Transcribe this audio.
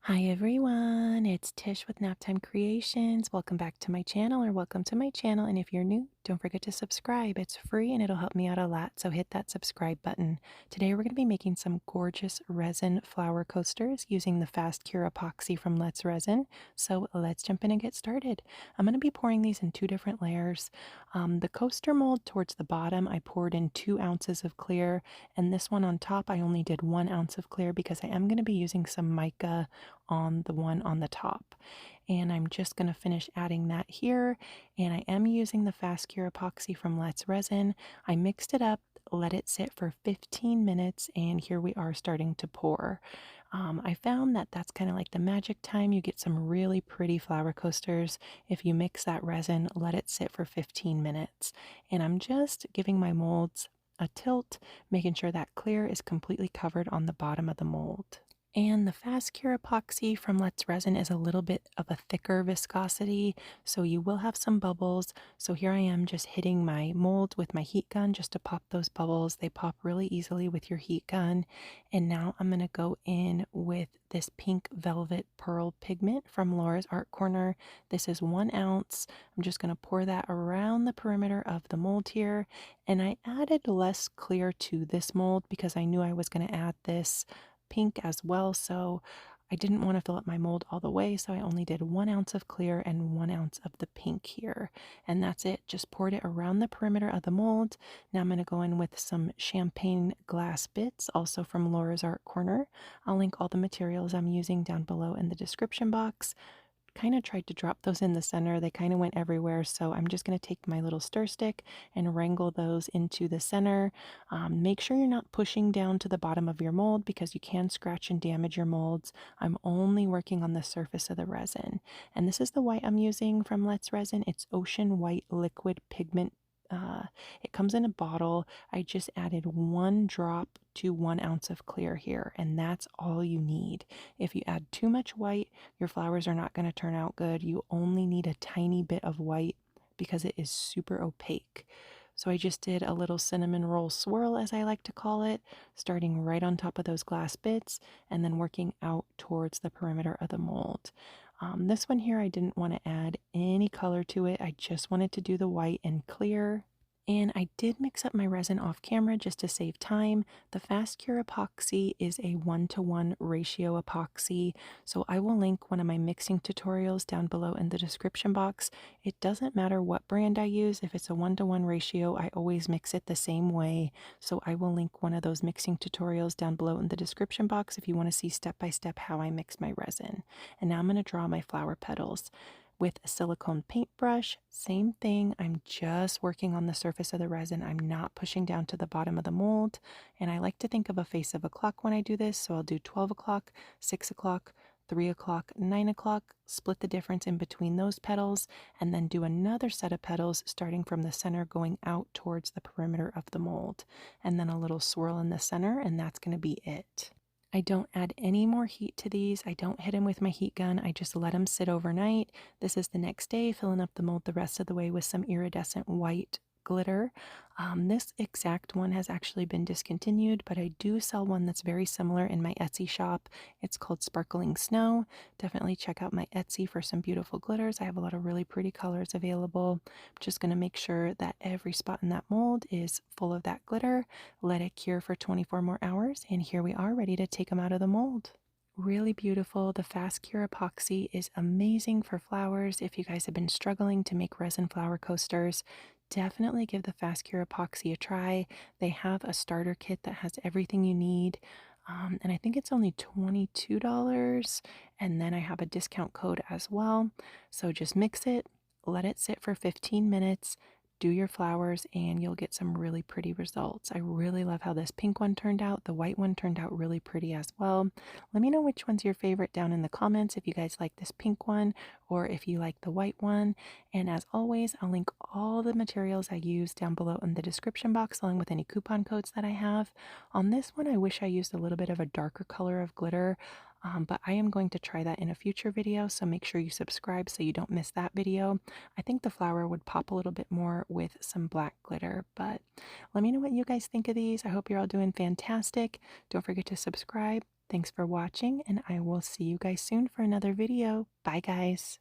Hi everyone, it's Tish with Naptime Creations. Welcome back to my channel or welcome to my channel. And if you're new, don't forget to subscribe. It's free and it'll help me out a lot. So hit that subscribe button. Today we're going to be making some gorgeous resin flower coasters using the fast cure epoxy from Let's Resin. So let's jump in and get started. I'm going to be pouring these in two different layers. The coaster mold towards the bottom, I poured in 2 ounces of clear, and this one on top, I only did 1 ounce of clear because I am going to be using some mica on the one on the top. And I'm just going to finish adding that here. And I am using the Fast Cure epoxy from Let's Resin. I mixed it up, let it sit for 15 minutes, and here we are starting to pour. I found that that's kind of like the magic time. You get some really pretty flower coasters if you mix that resin, let it sit for 15 minutes. And I'm just giving my molds a tilt, making sure that clear is completely covered on the bottom of the mold. And the Fast Cure epoxy from Let's Resin is a little bit of a thicker viscosity, so you will have some bubbles. So here I am just hitting my mold with my heat gun just to pop those bubbles. They pop really easily with your heat gun. And now I'm going to go in with this pink velvet pearl pigment from Laura's Art Corner. This is 1 ounce. I'm just going to pour that around the perimeter of the mold here. And I added less clear to this mold because I knew I was going to add this pink as well, so I didn't want to fill up my mold all the way, so I only did 1 ounce of clear and 1 ounce of the pink here, and that's it. Just poured it around the perimeter of the mold. Now I'm going to go in with some champagne glass bits, also from Laura's Art Corner. I'll link all the materials I'm using down below in the description box. Kind of tried to drop those in the center. They kind of went everywhere, so I'm just going to take my little stir stick and wrangle those into the center. Make sure you're not pushing down to the bottom of your mold because you can scratch and damage your molds. I'm only working on the surface of the resin. And this is the white I'm using from Let's Resin. It's Ocean White Liquid Pigment. It comes in a bottle. I just added 1 drop to 1 ounce of clear here, and that's all you need. If you add too much white, your flowers are not going to turn out good. You only need a tiny bit of white because it is super opaque. So I just did a little cinnamon roll swirl, as I like to call it, starting right on top of those glass bits and then working out towards the perimeter of the mold. This one here, I didn't want to add any color to it. I just wanted to do the white and clear. And I did mix up my resin off camera just to save time. The Fast Cure epoxy is a 1-to-1 ratio epoxy, so I will link one of my mixing tutorials down below in the description box. It doesn't matter what brand I use. If it's a 1-to-1 ratio, I always mix it the same way. So I will link one of those mixing tutorials down below in the description box if you want to see step by step how I mix my resin. And now I'm going to draw my flower petals. With a silicone paintbrush, same thing. I'm just working on the surface of the resin. I'm not pushing down to the bottom of the mold. And I like to think of a face of a clock when I do this. So I'll do 12 o'clock, 6 o'clock, 3 o'clock, 9 o'clock, split the difference in between those petals, and then do another set of petals starting from the center going out towards the perimeter of the mold. And then a little swirl in the center, and that's going to be it. I don't add any more heat to these. I don't hit them with my heat gun. I just let them sit overnight. This is the next day, filling up the mold the rest of the way with some iridescent white glitter. This exact one has actually been discontinued, but I do sell one that's very similar in my Etsy shop. It's called Sparkling Snow. Definitely check out my Etsy for some beautiful glitters. I have a lot of really pretty colors available. I'm just going to make sure that every spot in that mold is full of that glitter. Let it cure for 24 more hours, and here we are ready to take them out of the mold. Really beautiful. The Fast Cure epoxy is amazing for flowers. If you guys have been struggling to make resin flower coasters, definitely give the Fast Cure epoxy a try. They have a starter kit that has everything you need. And I think it's only $22, and then I have a discount code as well. So just mix it, let it sit for 15 minutes, do your flowers, and you'll get some really pretty results. I really love how this pink one turned out. The white one turned out really pretty as well. Let me know which one's your favorite down in the comments if you guys like this pink one or if you like the white one. And as always, I'll link all the materials I use down below in the description box along with any coupon codes that I have. On this one, I wish I used a little bit of a darker color of glitter. But I am going to try that in a future video, so make sure you subscribe so you don't miss that video. I think the flower would pop a little bit more with some black glitter, but let me know what you guys think of these. I hope you're all doing fantastic. Don't forget to subscribe, Thanks for watching, and I will see you guys soon for another video. Bye, guys.